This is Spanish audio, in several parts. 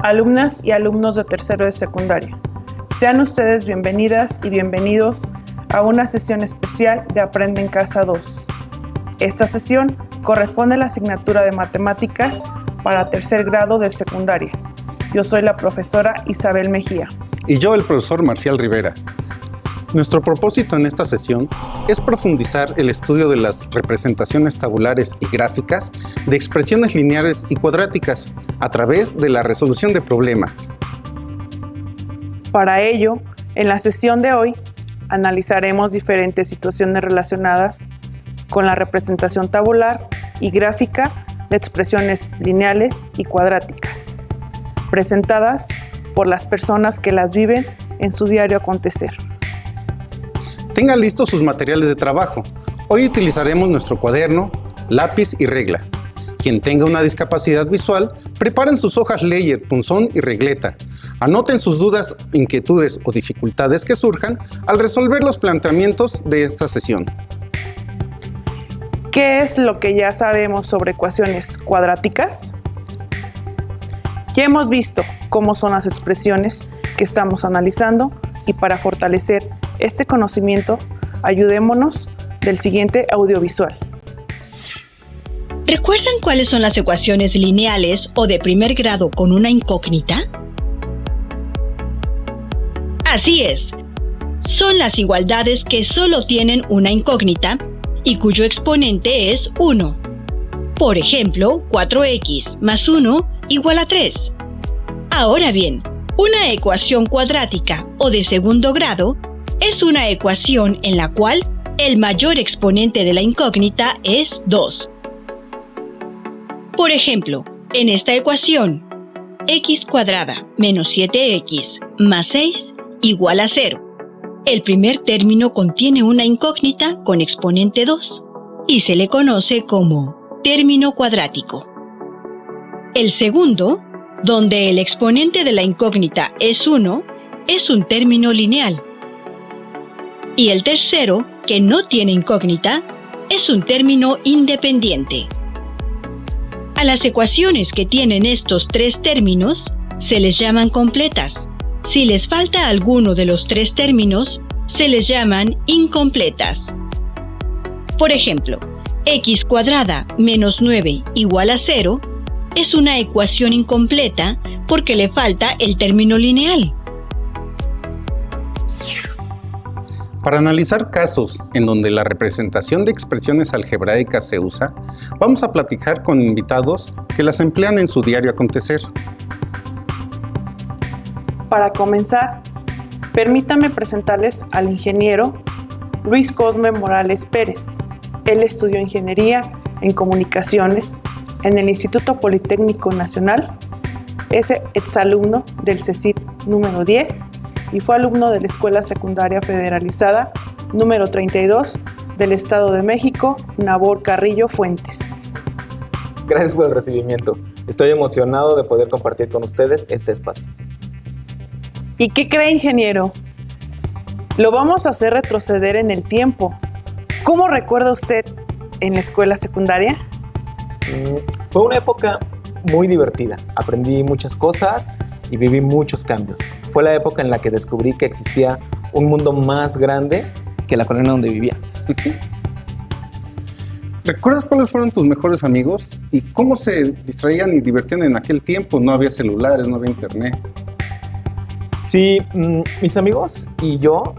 alumnas y alumnos de tercero de secundaria. Sean ustedes bienvenidas y bienvenidos a una sesión especial de Aprende en Casa 2. Esta sesión corresponde a la asignatura de Matemáticas para tercer grado de secundaria. Yo soy la profesora Isabel Mejía. Y yo, el profesor Marcial Rivera. Nuestro propósito en esta sesión es profundizar el estudio de las representaciones tabulares y gráficas de expresiones lineales y cuadráticas a través de la resolución de problemas. Para ello, en la sesión de hoy, analizaremos diferentes situaciones relacionadas con la representación tabular y gráfica de expresiones lineales y cuadráticas, presentadas por las personas que las viven en su diario acontecer. Tengan listos sus materiales de trabajo. Hoy utilizaremos nuestro cuaderno, lápiz y regla. Quien tenga una discapacidad visual, preparen sus hojas Leyer, punzón y regleta. Anoten sus dudas, inquietudes o dificultades que surjan al resolver los planteamientos de esta sesión. ¿Qué es lo que ya sabemos sobre ecuaciones cuadráticas? Ya hemos visto cómo son las expresiones que estamos analizando y para fortalecer este conocimiento, ayudémonos del siguiente audiovisual. ¿Recuerdan cuáles son las ecuaciones lineales o de primer grado con una incógnita? Así es. Son las igualdades que solo tienen una incógnita y cuyo exponente es 1. Por ejemplo, 4x más 1 igual a 3. Ahora bien, una ecuación cuadrática o de segundo grado es una ecuación en la cual el mayor exponente de la incógnita es 2. Por ejemplo, en esta ecuación, x cuadrada menos 7x más 6 igual a 0. El primer término contiene una incógnita con exponente 2 y se le conoce como término cuadrático. El segundo, donde el exponente de la incógnita es 1, es un término lineal. Y el tercero, que no tiene incógnita, es un término independiente. A las ecuaciones que tienen estos tres términos se les llaman completas. Si les falta alguno de los tres términos, se les llaman incompletas. Por ejemplo, x cuadrada menos 9 igual a 0 es una ecuación incompleta porque le falta el término lineal. Para analizar casos en donde la representación de expresiones algebraicas se usa, vamos a platicar con invitados que las emplean en su diario acontecer. Para comenzar, permítanme presentarles al ingeniero Luis Cosme Morales Pérez. Él estudió Ingeniería en Comunicaciones en el Instituto Politécnico Nacional, es exalumno del CECIT número 10 y fue alumno de la Escuela Secundaria Federalizada número 32 del Estado de México, Nabor Carrillo Fuentes. Gracias por el recibimiento. Estoy emocionado de poder compartir con ustedes este espacio. ¿Y qué cree, ingeniero? Lo vamos a hacer retroceder en el tiempo. ¿Cómo recuerda usted en la escuela secundaria? Fue una época muy divertida. Aprendí muchas cosas y viví muchos cambios. Fue la época en la que descubrí que existía un mundo más grande que la colonia donde vivía. ¿Recuerdas cuáles fueron tus mejores amigos? ¿Y cómo se distraían y divertían en aquel tiempo? No había celulares, no había internet. Sí, mis amigos y yo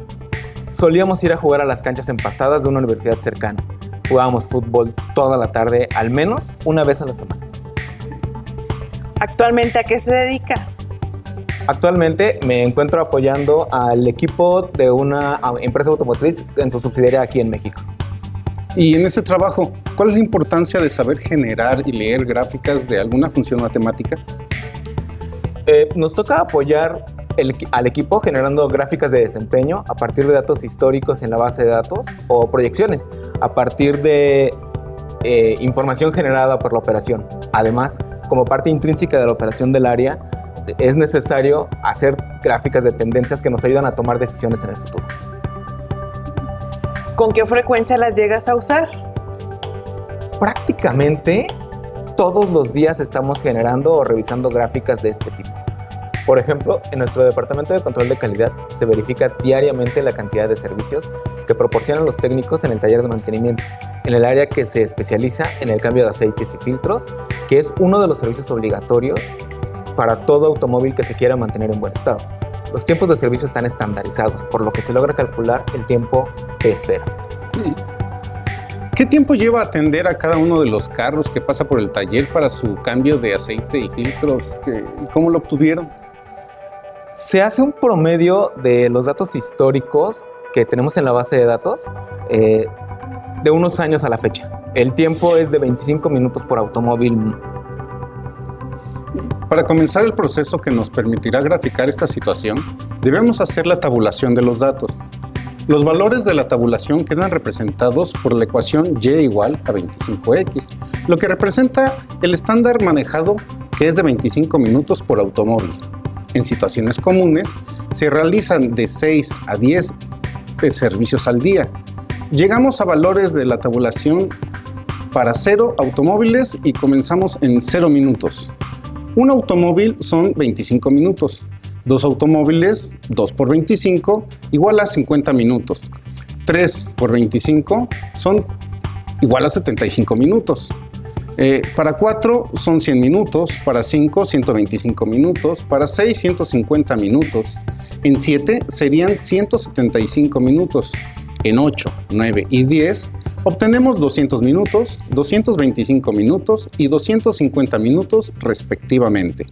solíamos ir a jugar a las canchas empastadas de una universidad cercana. Jugábamos fútbol toda la tarde, al menos una vez a la semana. ¿Actualmente a qué se dedica? Actualmente me encuentro apoyando al equipo de una empresa automotriz en su subsidiaria aquí en México. Y en ese trabajo, ¿cuál es la importancia de saber generar y leer gráficas de alguna función matemática? Nos toca apoyar al equipo generando gráficas de desempeño a partir de datos históricos en la base de datos o proyecciones a partir de información generada por la operación. Además, como parte intrínseca de la operación del área, es necesario hacer gráficas de tendencias que nos ayudan a tomar decisiones en el futuro. ¿Con qué frecuencia las llegas a usar? Prácticamente todos los días estamos generando o revisando gráficas de este tipo. Por ejemplo, en nuestro departamento de control de calidad se verifica diariamente la cantidad de servicios que proporcionan los técnicos en el taller de mantenimiento, en el área que se especializa en el cambio de aceites y filtros, que es uno de los servicios obligatorios para todo automóvil que se quiera mantener en buen estado. Los tiempos de servicio están estandarizados, por lo que se logra calcular el tiempo de espera. ¿Qué tiempo lleva atender a cada uno de los carros que pasa por el taller para su cambio de aceite y filtros? ¿Cómo lo obtuvieron? Se hace un promedio de los datos históricos que tenemos en la base de datos de unos años a la fecha. El tiempo es de 25 minutos por automóvil. Para comenzar el proceso que nos permitirá graficar esta situación, debemos hacer la tabulación de los datos. Los valores de la tabulación quedan representados por la ecuación y igual a 25x, lo que representa el estándar manejado, que es de 25 minutos por automóvil. En situaciones comunes, se realizan de 6 a 10 servicios al día. Llegamos a valores de la tabulación para 0 automóviles y comenzamos en 0 minutos. Un automóvil son 25 minutos. 2 automóviles, 2 por 25, igual a 50 minutos. 3 por 25 son igual a 75 minutos. Para 4 son 100 minutos, para 5, 125 minutos, para 6, 150 minutos. En 7 serían 175 minutos. En 8, 9 y 10 obtenemos 200 minutos, 225 minutos y 250 minutos respectivamente.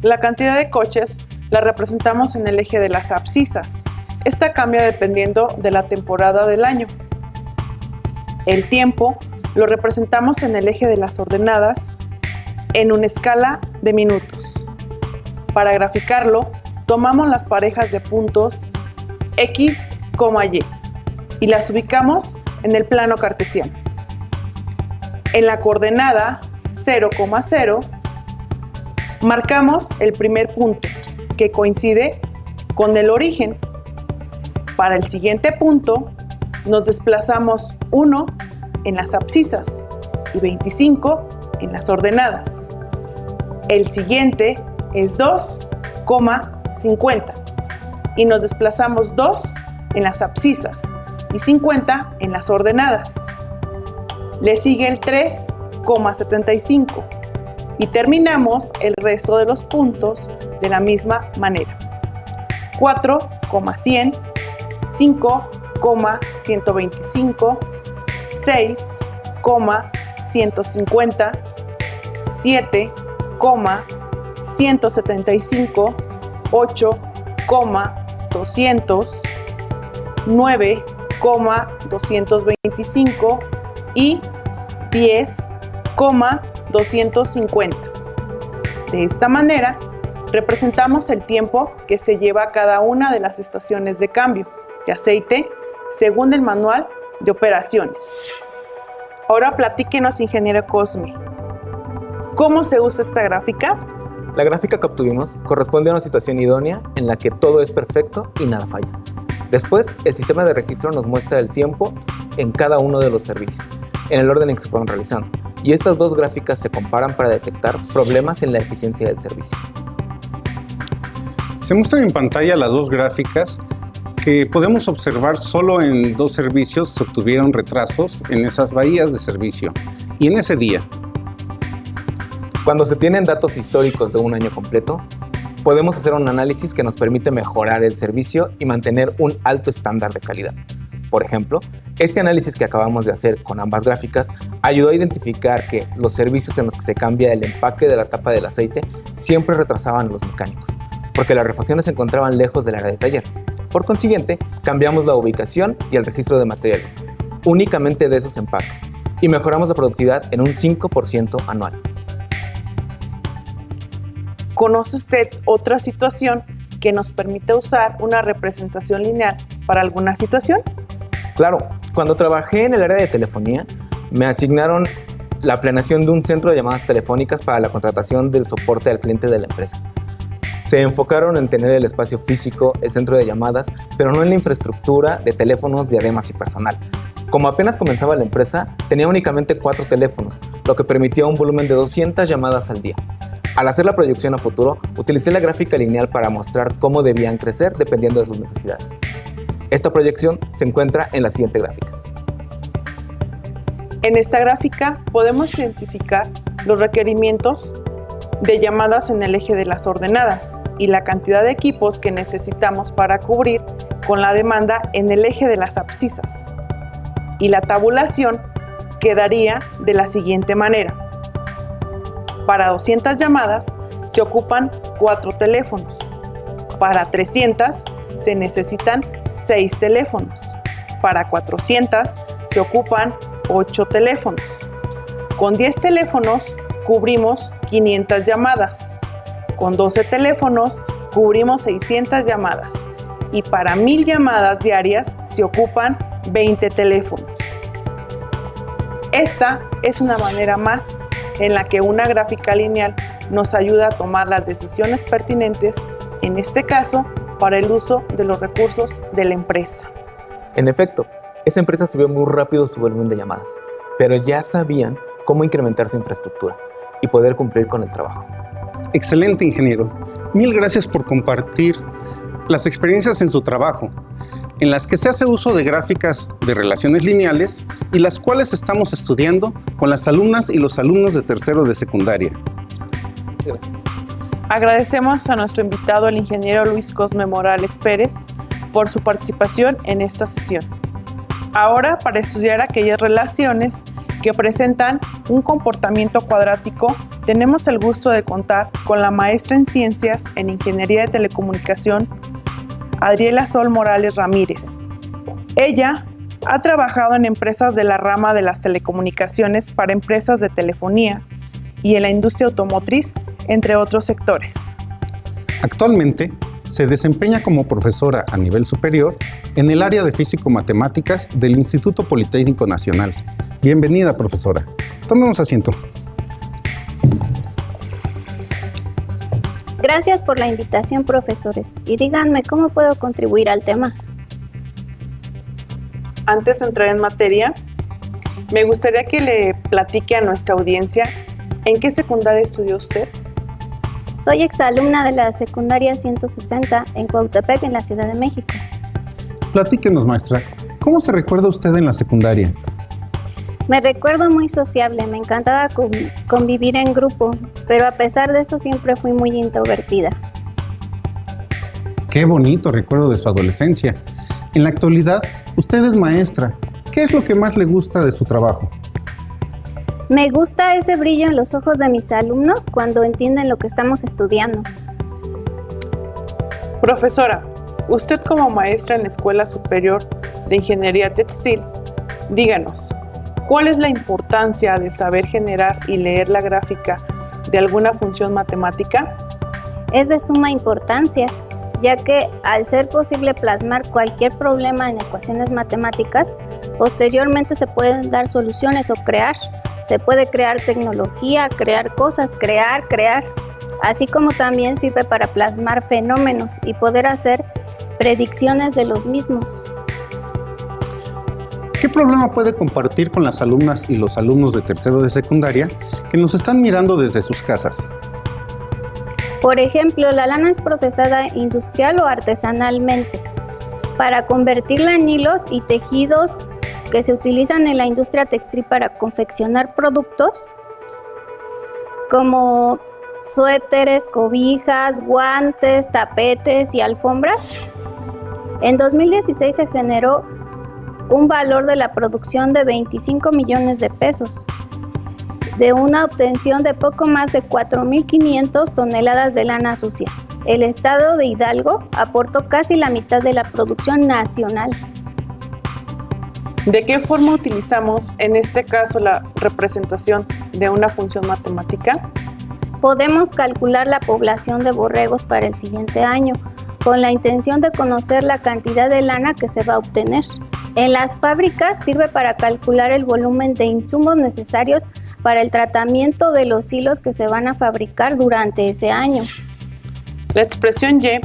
La cantidad de coches la representamos en el eje de las abscisas. Esta cambia dependiendo de la temporada del año. El tiempo lo representamos en el eje de las ordenadas en una escala de minutos. Para graficarlo, tomamos las parejas de puntos X, Y y las ubicamos en el plano cartesiano. En la coordenada 0, 0, marcamos el primer punto, que coincide con el origen. Para el siguiente punto, nos desplazamos 1 en las abscisas y 25 en las ordenadas. El siguiente es 2,50 y nos desplazamos 2 en las abscisas y 50 en las ordenadas. Le sigue el 3,75 y terminamos el resto de los puntos de la misma manera. 4,100, 5,125, 6,150, 7,175, 8,200, 9,225 y 10,250. De esta manera, representamos el tiempo que se lleva cada una de las estaciones de cambio de aceite según el manual de operaciones. Ahora platíquenos, ingeniero Cosme, ¿cómo se usa esta gráfica? La gráfica que obtuvimos corresponde a una situación idónea en la que todo es perfecto y nada falla. Después, el sistema de registro nos muestra el tiempo en cada uno de los servicios, en el orden en que se fueron realizando, y estas dos gráficas se comparan para detectar problemas en la eficiencia del servicio. Se muestran en pantalla las dos gráficas que podemos observar. Solo en 2 servicios se obtuvieron retrasos en esas bahías de servicio y en ese día. Cuando se tienen datos históricos de un año completo, podemos hacer un análisis que nos permite mejorar el servicio y mantener un alto estándar de calidad. Por ejemplo, este análisis que acabamos de hacer con ambas gráficas ayudó a identificar que los servicios en los que se cambia el empaque de la tapa del aceite siempre retrasaban a los mecánicos, porque las refacciones se encontraban lejos del área de taller. Por consiguiente, cambiamos la ubicación y el registro de materiales, únicamente de esos empaques, y mejoramos la productividad en un 5% anual. ¿Conoce usted otra situación que nos permite usar una representación lineal para alguna situación? Claro, cuando trabajé en el área de telefonía, me asignaron la planeación de un centro de llamadas telefónicas para la contratación del soporte al cliente de la empresa. Se enfocaron en tener el espacio físico, el centro de llamadas, pero no en la infraestructura de teléfonos, diademas y personal. Como apenas comenzaba la empresa, tenía únicamente 4 teléfonos, lo que permitía un volumen de 200 llamadas al día. Al hacer la proyección a futuro, utilicé la gráfica lineal para mostrar cómo debían crecer dependiendo de sus necesidades. Esta proyección se encuentra en la siguiente gráfica. En esta gráfica podemos identificar los requerimientos de llamadas en el eje de las ordenadas y la cantidad de equipos que necesitamos para cubrir con la demanda en el eje de las abscisas. Y la tabulación quedaría de la siguiente manera. Para 200 llamadas se ocupan 4 teléfonos. Para 300 se necesitan 6 teléfonos. Para 400 se ocupan 8 teléfonos. Con 10 teléfonos cubrimos 500 llamadas. Con 12 teléfonos cubrimos 600 llamadas. Y para 1000 llamadas diarias se ocupan 20 teléfonos. Esta es una manera más en la que una gráfica lineal nos ayuda a tomar las decisiones pertinentes, en este caso, para el uso de los recursos de la empresa. En efecto, esa empresa subió muy rápido su volumen de llamadas, pero ya sabían cómo incrementar su infraestructura y poder cumplir con el trabajo. Excelente, ingeniero. Mil gracias por compartir las experiencias en su trabajo, en las que se hace uso de gráficas de relaciones lineales y las cuales estamos estudiando con las alumnas y los alumnos de tercero de secundaria. Gracias. Agradecemos a nuestro invitado, el ingeniero Luis Cosme Morales Pérez, por su participación en esta sesión. Ahora, para estudiar aquellas relaciones que presentan un comportamiento cuadrático, tenemos el gusto de contar con la maestra en Ciencias en Ingeniería de Telecomunicación, Adriela Sol Morales Ramírez. Ella ha trabajado en empresas de la rama de las telecomunicaciones para empresas de telefonía y en la industria automotriz, entre otros sectores. Actualmente, se desempeña como profesora a nivel superior en el área de Físico-Matemáticas del Instituto Politécnico Nacional. Bienvenida, profesora. Tomemos asiento. Gracias por la invitación, profesores. Y díganme, ¿cómo puedo contribuir al tema? Antes de entrar en materia, me gustaría que le platique a nuestra audiencia en qué secundaria estudió usted. Soy exalumna de la secundaria 160 en Cuautepec, en la Ciudad de México. Platíquenos, maestra. ¿Cómo se recuerda usted en la secundaria? Me recuerdo muy sociable, me encantaba convivir en grupo, pero a pesar de eso siempre fui muy introvertida. Qué bonito recuerdo de su adolescencia. En la actualidad, usted es maestra. ¿Qué es lo que más le gusta de su trabajo? Me gusta ese brillo en los ojos de mis alumnos cuando entienden lo que estamos estudiando. Profesora, usted como maestra en la Escuela Superior de Ingeniería Textil, díganos, ¿cuál es la importancia de saber generar y leer la gráfica de alguna función matemática? Es de suma importancia, ya que al ser posible plasmar cualquier problema en ecuaciones matemáticas, posteriormente se pueden dar soluciones o crear. Se puede crear tecnología, crear cosas, crear, así como también sirve para plasmar fenómenos y poder hacer predicciones de los mismos. ¿Qué problema puede compartir con las alumnas y los alumnos de tercero de secundaria que nos están mirando desde sus casas? Por ejemplo, la lana es procesada industrial o artesanalmente para convertirla en hilos y tejidos que se utilizan en la industria textil para confeccionar productos como suéteres, cobijas, guantes, tapetes y alfombras. En 2016 se generó un valor de la producción de 25 millones de pesos, de una obtención de poco más de 4.500 toneladas de lana sucia. El estado de Hidalgo aportó casi la mitad de la producción nacional. ¿De qué forma utilizamos, en este caso, la representación de una función matemática? Podemos calcular la población de borregos para el siguiente año, con la intención de conocer la cantidad de lana que se va a obtener. En las fábricas sirve para calcular el volumen de insumos necesarios para el tratamiento de los hilos que se van a fabricar durante ese año. La expresión y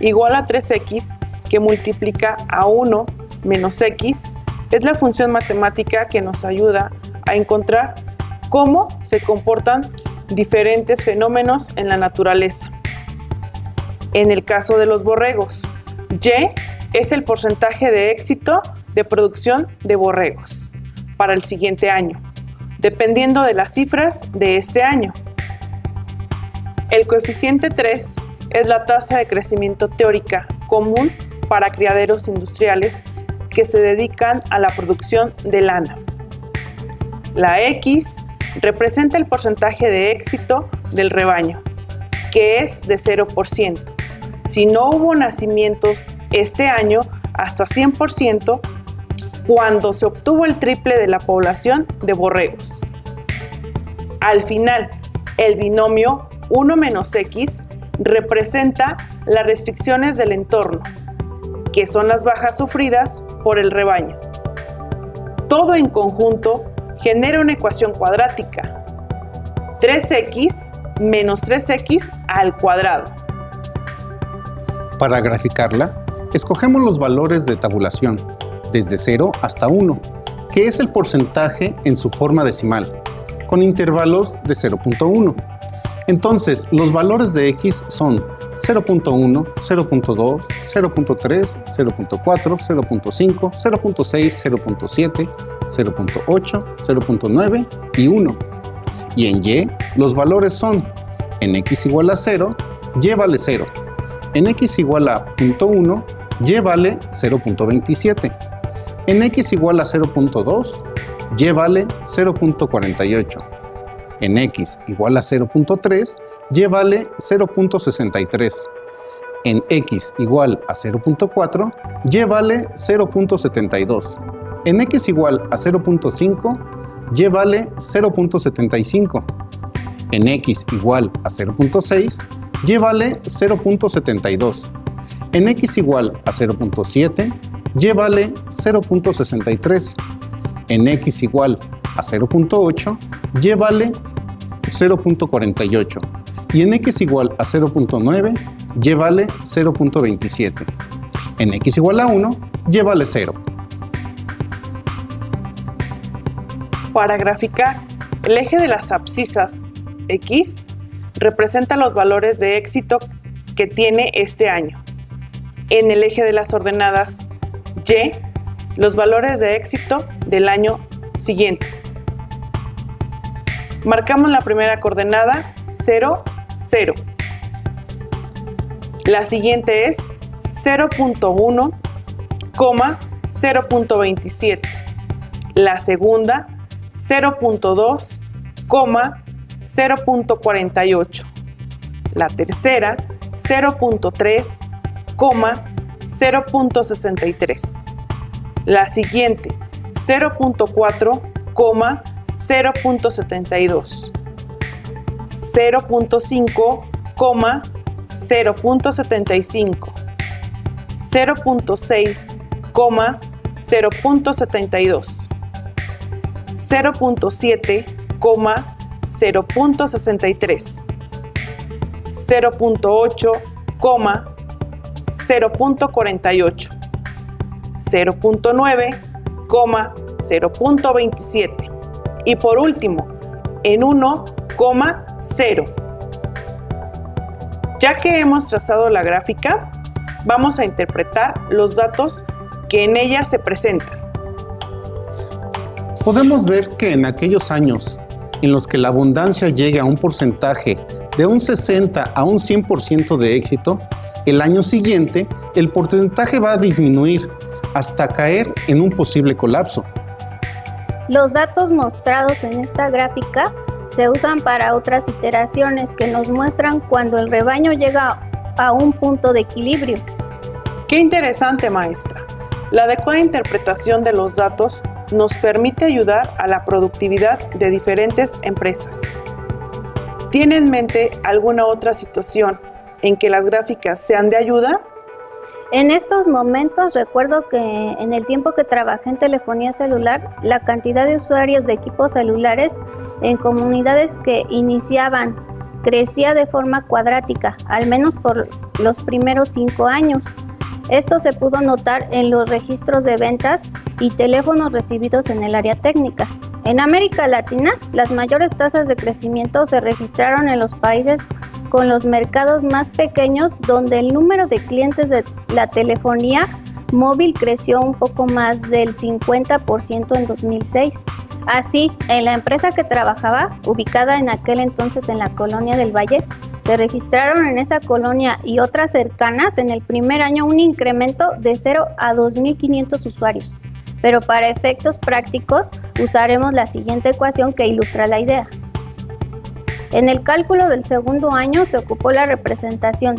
igual a 3x que multiplica a 1 menos x es la función matemática que nos ayuda a encontrar cómo se comportan diferentes fenómenos en la naturaleza. En el caso de los borregos, Y es el porcentaje de éxito de producción de borregos para el siguiente año, dependiendo de las cifras de este año. El coeficiente 3 es la tasa de crecimiento teórica común para criaderos industriales que se dedican a la producción de lana. La X representa el porcentaje de éxito del rebaño, que es de 0%. Si no hubo nacimientos este año, hasta 100% cuando se obtuvo el triple de la población de borregos. Al final, el binomio 1 menos X representa las restricciones del entorno, que son las bajas sufridas por el rebaño. Todo en conjunto genera una ecuación cuadrática, 3x menos 3x al cuadrado. Para graficarla, escogemos los valores de tabulación, desde 0 hasta 1, que es el porcentaje en su forma decimal, con intervalos de 0.1. Entonces, los valores de x son 0.1, 0.2, 0.3, 0.4, 0.5, 0.6, 0.7, 0.8, 0.9 y 1. Y en y, los valores son, en x igual a 0, y vale 0. En x igual a 0.1, y vale 0.27. En x igual a 0.2, y vale 0.48. En x igual a 0.3, y vale 0.63. En x igual a 0.4, y vale 0.72. En x igual a 0.5, y vale 0.75. En x igual a 0.6, y vale 0.72. En x igual a 0.7, y vale 0.63. En x igual a 0.8, y vale 0.48. Y en x igual a 0.9, y vale 0.27. En x igual a 1, y vale 0. Para graficar, el eje de las abscisas X representa los valores de éxito que tiene este año. En el eje de las ordenadas Y, los valores de éxito del año siguiente. Marcamos la primera coordenada 0, 0. La siguiente es 0.1, 0.27. La segunda 0.2, 0.48. La tercera 0.3, 0.63. La siguiente 0.4, 0.72. 0.5, 0.75. 0.6, 0.72. 0.7, 0.63. 0.8, 0.48. 0.9, 0.27. Y por último, en 1, 0. Ya que hemos trazado la gráfica, vamos a interpretar los datos que en ella se presentan. Podemos ver que en aquellos años en los que la abundancia llega a un porcentaje de un 60 a un 100% de éxito, el año siguiente el porcentaje va a disminuir hasta caer en un posible colapso. Los datos mostrados en esta gráfica se usan para otras iteraciones que nos muestran cuando el rebaño llega a un punto de equilibrio. ¡Qué interesante, maestra! La adecuada interpretación de los datos nos permite ayudar a la productividad de diferentes empresas. ¿Tiene en mente alguna otra situación en que las gráficas sean de ayuda? En estos momentos recuerdo que en el tiempo que trabajé en telefonía celular, la cantidad de usuarios de equipos celulares en comunidades que iniciaban crecía de forma cuadrática, al menos por los primeros 5 años. Esto se pudo notar en los registros de ventas y teléfonos recibidos en el área técnica. En América Latina, las mayores tasas de crecimiento se registraron en los países con los mercados más pequeños, donde el número de clientes de la telefonía móvil creció un poco más del 50% en 2006. Así, en la empresa que trabajaba, ubicada en aquel entonces en la Colonia del Valle, se registraron en esa colonia y otras cercanas en el primer año un incremento de 0 a 2.500 usuarios. Pero para efectos prácticos usaremos la siguiente ecuación que ilustra la idea. En el cálculo del segundo año se ocupó la representación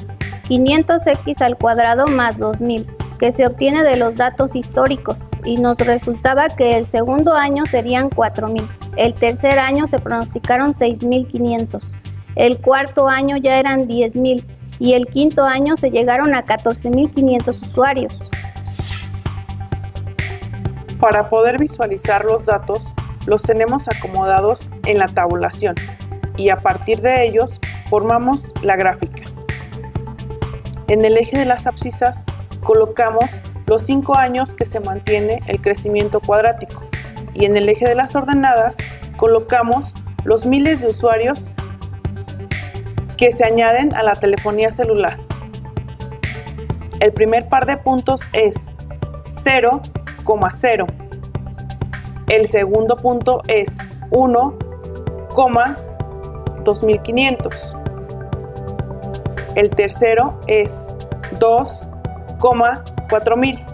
500x al cuadrado más 2000, que se obtiene de los datos históricos, y nos resultaba que el segundo año serían 4000, el tercer año se pronosticaron 6500, el cuarto año ya eran 10000 y el quinto año se llegaron a 14500 usuarios. Para poder visualizar los datos, los tenemos acomodados en la tabulación y a partir de ellos formamos la gráfica. En el eje de las abscisas colocamos los 5 años que se mantiene el crecimiento cuadrático y en el eje de las ordenadas colocamos los miles de usuarios que se añaden a la telefonía celular. El primer par de puntos es 0,0. El segundo punto es 1,2500. El tercero es 2,4000.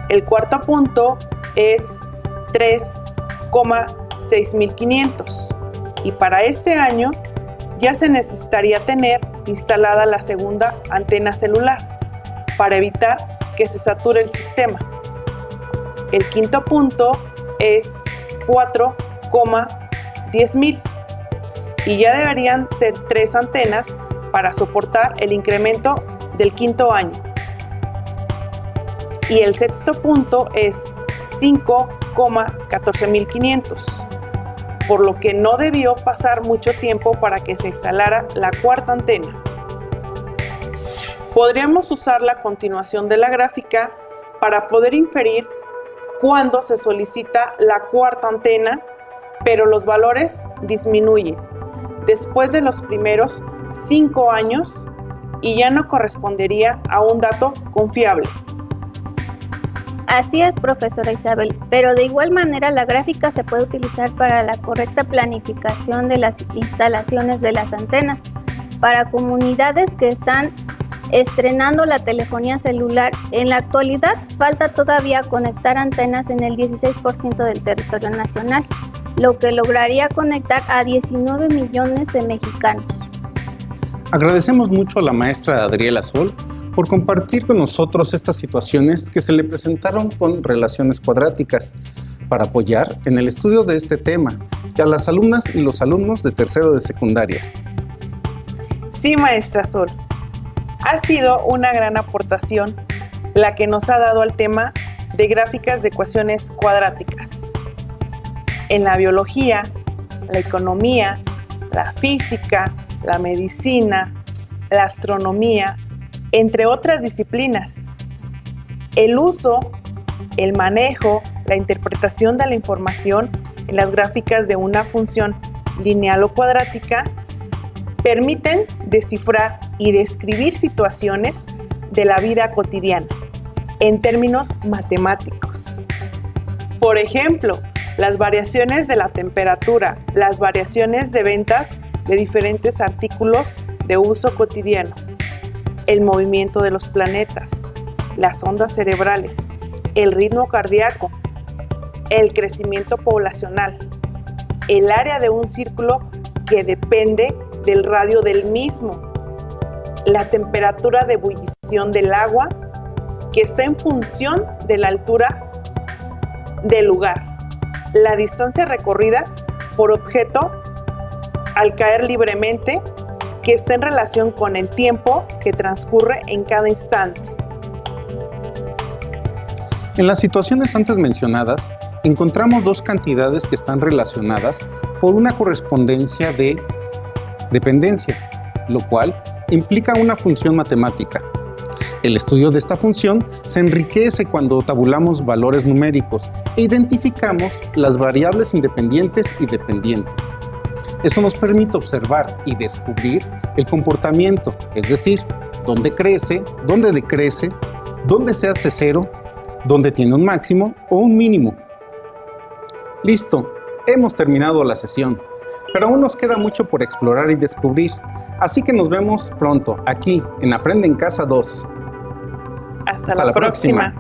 El cuarto punto es 3,6500. Y para este año ya se necesitaría tener instalada la segunda antena celular para evitar que se sature el sistema. El quinto punto es 4,10000 y ya deberían ser 3 antenas para soportar el incremento del quinto año. Y el sexto punto es 5,14500, por lo que no debió pasar mucho tiempo para que se instalara la cuarta antena. Podríamos usar la continuación de la gráfica para poder inferir cuándo se solicita la cuarta antena, pero los valores disminuyen después de los primeros 5 años y ya no correspondería a un dato confiable. Así es, profesora Isabel, pero de igual manera la gráfica se puede utilizar para la correcta planificación de las instalaciones de las antenas. Para comunidades que están estrenando la telefonía celular, en la actualidad falta todavía conectar antenas en el 16% del territorio nacional, lo que lograría conectar a 19 millones de mexicanos. Agradecemos mucho a la maestra Adriela Sol por compartir con nosotros estas situaciones que se le presentaron con relaciones cuadráticas para apoyar en el estudio de este tema y a las alumnas y los alumnos de tercero de secundaria. Sí, maestra Sol, ha sido una gran aportación la que nos ha dado al tema de gráficas de ecuaciones cuadráticas. En la biología, la economía, la física, la medicina, la astronomía, entre otras disciplinas. El uso, el manejo, la interpretación de la información en las gráficas de una función lineal o cuadrática permiten descifrar y describir situaciones de la vida cotidiana en términos matemáticos. Por ejemplo, las variaciones de la temperatura, las variaciones de ventas de diferentes artículos de uso cotidiano, el movimiento de los planetas, las ondas cerebrales, el ritmo cardíaco, el crecimiento poblacional, el área de un círculo que depende del radio del mismo, la temperatura de ebullición del agua que está en función de la altura del lugar, la distancia recorrida por objeto al caer libremente que está en relación con el tiempo que transcurre en cada instante. En las situaciones antes mencionadas, encontramos dos cantidades que están relacionadas por una correspondencia de dependencia, lo cual implica una función matemática. El estudio de esta función se enriquece cuando tabulamos valores numéricos e identificamos las variables independientes y dependientes. Eso nos permite observar y descubrir el comportamiento, es decir, dónde crece, dónde decrece, dónde se hace cero, dónde tiene un máximo o un mínimo. Listo, hemos terminado la sesión, pero aún nos queda mucho por explorar y descubrir, así que nos vemos pronto aquí en Aprende en Casa 2. Hasta la próxima.